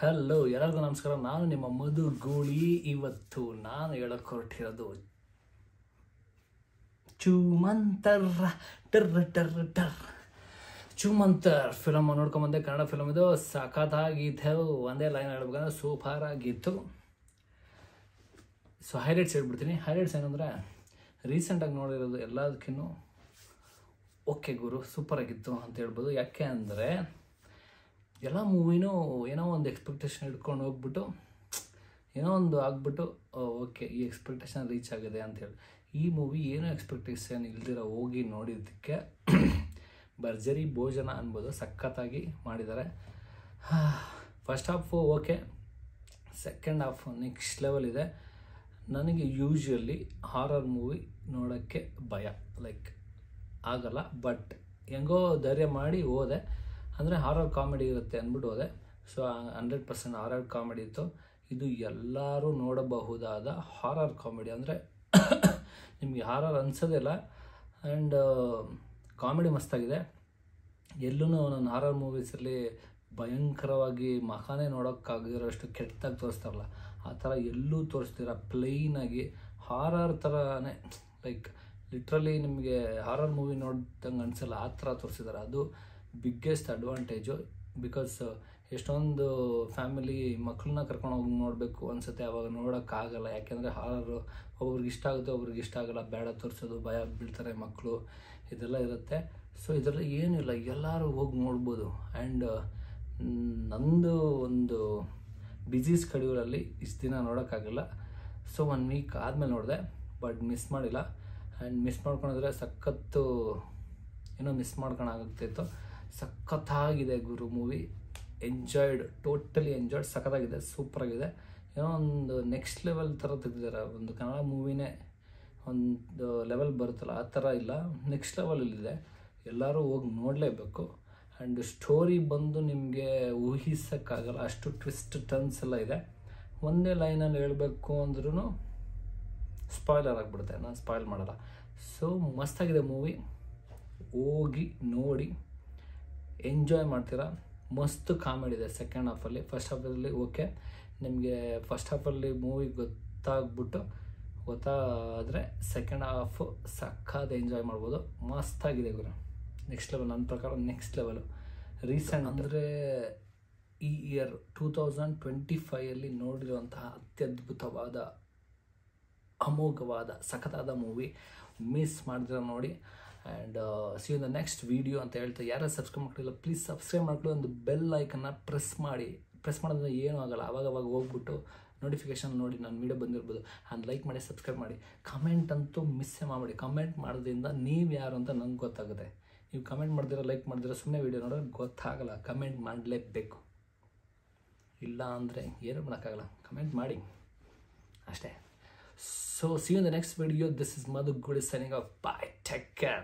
Hello ಎಲ್ಲರಿಗೂ ನಮಸ್ಕಾರ. ನಾನು ನಿಮ್ಮ ಮಧು ಗೂಳಿ. ಇವತ್ತು ನಾನು ಹೇಳಕ್ಕೆ ಹೊರಟಿರೋದು ಚೂಮಂತರ್ ಟರ್ ಟರ್ ಟರ್ ಚೂಮಂತರ್ ಫಿಲಮ್ ನೋಡ್ಕೊಂಬಂದೆ. ಕನ್ನಡ ಫಿಲಮ್ ಇದು. ಸಖತ್ತಾಗಿತ್ತು. ಒಂದೇ ಲೈನ್ ಹೇಳ್ಬೇಕಂದ್ರೆ ಸೂಪರ್ ಆಗಿತ್ತು. ಸೊ ಹೈಲೈಟ್ಸ್ ಹೇಳ್ಬಿಡ್ತೀನಿ. ಹೈಲೈಟ್ಸ್ ಏನಂದರೆ ರೀಸೆಂಟಾಗಿ ನೋಡಿರೋದು ಎಲ್ಲದಕ್ಕಿಂತ ಓಕೆ ಗುರು ಸೂಪರ್ ಆಗಿತ್ತು ಅಂತ ಹೇಳ್ಬೋದು. ಯಾಕೆ ಅಂದರೆ ಎಲ್ಲ ಮೂವಿನೂ ಏನೋ ಒಂದು ಎಕ್ಸ್ಪೆಕ್ಟೇಷನ್ ಇಟ್ಕೊಂಡು ಹೋಗ್ಬಿಟ್ಟು ಏನೋ ಒಂದು ಆಗ್ಬಿಟ್ಟು ಓಕೆ ಈ ಎಕ್ಸ್ಪೆಕ್ಟೇಷನ್ ರೀಚ್ ಆಗಿದೆ ಅಂಥೇಳಿ. ಈ ಮೂವಿ ಏನೋ ಎಕ್ಸ್ಪೆಕ್ಟೇಷನ್ ಇಲ್ದಿರ ಹೋಗಿ ನೋಡಿದ್ದಕ್ಕೆ ಭರ್ಜರಿ ಭೋಜನ ಅನ್ಬೋದು. ಸಖತ್ತಾಗಿ ಮಾಡಿದ್ದಾರೆ. First half okay, second half next level ಇದೆ. ನನಗೆ ಯೂಶ್ವಲಿ ಹಾರರ್ ಮೂವಿ ನೋಡೋಕ್ಕೆ ಭಯ, ಲೈಕ್ ಆಗಲ್ಲ. ಬಟ್ ಹೆಂಗೋ ಧೈರ್ಯ ಮಾಡಿ ಹೋದೆ. ಅಂದರೆ ಹಾರರ್ ಕಾಮಿಡಿ ಇರುತ್ತೆ ಅಂದ್ಬಿಟ್ಟು ಹೋದೆ. ಸೊ 100% ಹಾರರ್ ಕಾಮಿಡಿ ಇತ್ತು. ಇದು ಎಲ್ಲರೂ ನೋಡಬಹುದಾದ ಹಾರರ್ ಕಾಮಿಡಿ. ಅಂದರೆ ನಿಮಗೆ ಹಾರರ್ ಅನ್ಸೋದೇ ಇಲ್ಲ. ಆ್ಯಂಡ್ ಕಾಮಿಡಿ ಮಸ್ತಾಗಿದೆ. ಎಲ್ಲೂ ಒಂದೊಂದು ಹಾರರ್ ಮೂವೀಸಲ್ಲಿ ಭಯಂಕರವಾಗಿ ಮಖಾನೇ ನೋಡೋಕ್ಕಾಗಿರೋಷ್ಟು ಕೆಟ್ಟದಾಗಿ ತೋರಿಸ್ತಾರಲ್ಲ, ಆ ಥರ ಎಲ್ಲೂ ತೋರಿಸ್ತೀರ. ಪ್ಲೈನಾಗಿ ಹಾರರ್ ಥರನೇ, ಲೈಕ್ ಲಿಟ್ರಲಿ ನಿಮಗೆ ಹಾರರ್ ಮೂವಿ ನೋಡ್ದಂಗೆ ಅನಿಸಲ್ಲ, ಆ ಥರ ತೋರಿಸಿದ್ದಾರೆ. ಅದು ಬಿಗ್ಗೆಸ್ಟ್ ಅಡ್ವಾಂಟೇಜು. ಬಿಕಾಸ್ ಎಷ್ಟೊಂದು ಫ್ಯಾಮಿಲಿ ಮಕ್ಕಳನ್ನ ಕರ್ಕೊಂಡು ಹೋಗಿ ನೋಡಬೇಕು ಅನಿಸುತ್ತೆ, ಅವಾಗ ನೋಡೋಕ್ಕಾಗಲ್ಲ. ಯಾಕೆಂದರೆ ಹಾರರು ಒಬ್ರಿಗೆ ಇಷ್ಟ ಆಗುತ್ತೆ, ಒಬ್ರಿಗೆ ಇಷ್ಟ ಆಗಲ್ಲ. ಬೇಡ ತೋರಿಸೋದು, ಭಯ ಬೀಳ್ತಾರೆ ಮಕ್ಕಳು, ಇದೆಲ್ಲ ಇರುತ್ತೆ. ಸೊ ಇದರಲ್ಲಿ ಏನಿಲ್ಲ, ಎಲ್ಲರೂ ಹೋಗಿ ನೋಡ್ಬೋದು. ಆ್ಯಂಡ್ ನಂದು ಒಂದು ಬ್ಯುಸಿ ಸ್ಕೆಡ್ಯೂಲಲ್ಲಿ ಇಷ್ಟು ದಿನ ನೋಡೋಕ್ಕಾಗಲ್ಲ. ಸೊ 1 ವೀಕ್ ಆದಮೇಲೆ ನೋಡಿದೆ, ಬಟ್ ಮಿಸ್ ಮಾಡಿಲ್ಲ. ಆ್ಯಂಡ್ ಮಿಸ್ ಮಾಡ್ಕೊಂಡಿದ್ರೆ ಸಖತ್ತು ಏನೋ ಮಿಸ್ ಮಾಡ್ಕೊಳಾಗ್ತಿತ್ತು. ಸಖತ್ತಾಗಿದೆ ಗುರು ಮೂವಿ. Enjoyed, totally enjoyed. ಸಖತ್ತಾಗಿದೆ, ಸೂಪರಾಗಿದೆ. ಏನೋ ಒಂದು ನೆಕ್ಸ್ಟ್ ಲೆವೆಲ್ ಥರ ತೆಗೆದಿದ್ದಾರೆ. ಒಂದು ಕನ್ನಡ ಮೂವಿನೇ ಒಂದು ಲೆವೆಲ್ ಬರುತ್ತಲ್ಲ, ಆ ಥರ ಇಲ್ಲ, ನೆಕ್ಸ್ಟ್ ಲೆವೆಲಲ್ಲಿದೆ. ಎಲ್ಲರೂ ಹೋಗಿ ನೋಡಲೇಬೇಕು. ಆ್ಯಂಡ್ ಸ್ಟೋರಿ ಬಂದು ನಿಮಗೆ ಊಹಿಸೋಕ್ಕಾಗಲ್ಲ, ಅಷ್ಟು ಟ್ವಿಸ್ಟ್ ಟರ್ನ್ಸ್ ಎಲ್ಲ ಇದೆ. ಒಂದೇ ಲೈನಲ್ಲಿ ಹೇಳಬೇಕು ಅಂದ್ರೂ ಸ್ಪಾಯ್ಲರ್ ಆಗಿಬಿಡುತ್ತೆ. ನಾನು ಸ್ಪಾಯ್ಲ್ ಮಾಡಲ್ಲ. ಸೊ ಮಸ್ತಾಗಿದೆ ಮೂವಿ. ಹೋಗಿ ನೋಡಿ ಎಂಜಾಯ್ ಮಾಡ್ತೀರಾ. ಮಸ್ತ್ ಕಾಮಿಡಿ ಇದೆ ಸೆಕೆಂಡ್ ಹಾಫಲ್ಲಿ. ಫಸ್ಟ್ ಹಾಫಲ್ಲಿ ಓಕೆ, ನಿಮಗೆ ಫಸ್ಟ್ ಹಾಫಲ್ಲಿ ಮೂವಿ ಗೊತ್ತಾದರೆ ಸೆಕೆಂಡ್ ಹಾಫು ಸಖತ್ ಎಂಜಾಯ್ ಮಾಡ್ಬೋದು. ಮಸ್ತಾಗಿದೆ ಗುರು. ನೆಕ್ಸ್ಟ್ ಲೆವೆಲ್, ನನ್ನ ಪ್ರಕಾರ ನೆಕ್ಸ್ಟ್ ಲೆವೆಲು. ರೀಸೆಂಟ್ ಅಂದರೆ ಈ ಇಯರ್ 2025 ನೋಡಿರುವಂತಹ ಅತ್ಯದ್ಭುತವಾದ ಅಮೋಘವಾದ ಸಖತ್ತಾದ ಮೂವಿ. ಮಿಸ್ ಮಾಡಿದ್ರೆ ನೋಡಿ. And see you in the next video ಅಂತ ಹೇಳ್ತಾ, ಯಾರು ಸಬ್ಸ್ಕ್ರೈಬ್ ಮಾಡ್ಕೊಳ್ಳಿಲ್ಲ ಪ್ಲೀಸ್ ಸಬ್ಸ್ಕ್ರೈಬ್ ಮಾಡ್ಕೊಳ್ಳಿ. ಒಂದು ಬೆಲ್ ಐಕನ್ನ ಪ್ರೆಸ್ ಮಾಡೋದ್ರಿಂದ ಏನೂ ಆಗೋಲ್ಲ. ಅವಾಗ ಹೋಗ್ಬಿಟ್ಟು ನೋಟಿಫಿಕೇಷನ್ ನೋಡಿ ನನ್ನ ವೀಡಿಯೋ ಬಂದಿರ್ಬೋದು. ಆ್ಯಂಡ್ ಲೈಕ್ ಮಾಡಿ, ಸಬ್ಸ್ಕ್ರೈಬ್ ಮಾಡಿ. ಕಮೆಂಟ್ ಅಂತೂ ಮಿಸ್ಸೇ ಮಾಡಬೇಡಿ. ಕಮೆಂಟ್ ಮಾಡೋದ್ರಿಂದ ನೀವು ಯಾರು ಅಂತ ನಂಗೆ ಗೊತ್ತಾಗುತ್ತೆ. ನೀವು ಕಮೆಂಟ್ ಮಾಡ್ದಿರೋ, ಲೈಕ್ ಮಾಡ್ದಿರೋ ಸುಮ್ಮನೆ ವೀಡಿಯೋ ನೋಡೋದು ಗೊತ್ತಾಗಲ್ಲ. ಕಮೆಂಟ್ ಮಾಡಲೇಬೇಕು, ಇಲ್ಲ ಅಂದರೆ ಏನೂ ಮಾಡೋಕ್ಕಾಗಲ್ಲ. ಕಮೆಂಟ್ ಮಾಡಿ ಅಷ್ಟೇ. So see you in the next video. This is Madhu Gudi signing off. Bye. Take care.